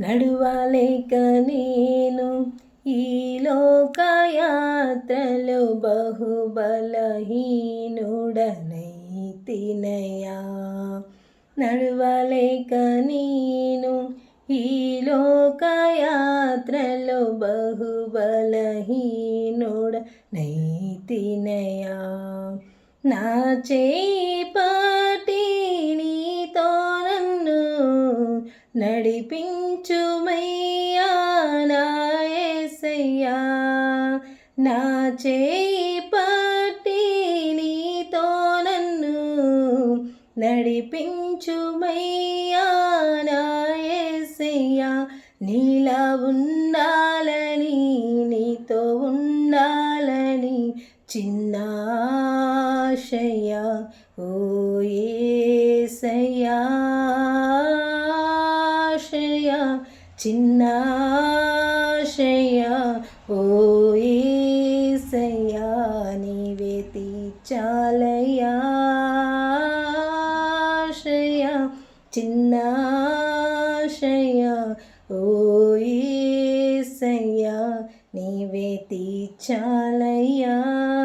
నడువలేక నేను ఈ లోకయాత్రలో బహుబలహీనుడనైతినయా. నడువలేక నేను ఈ లోకయాత్రలో బహుబలహీనుడనైతినయా. నా చేయి పట్టి నీతో నన్ను నడిపించుమయ్యా నా యేసయ్యా. నా చేయి పట్టి నీతో నన్ను నడిపించుమయ్యా నా యేసయ్యా. నీలా ఉండాలని నీతో ఉండాలని చిన్న ఆశయ ఓ యేసయ్యా. చిన్న ఆశయ ఓ యేసయ్యా. నీవే తీర్చాలయ్యా ఆశయ చిన్న ఆశయ ఓ యేసయ్యా. నీవే తీర్చాలయ్యా.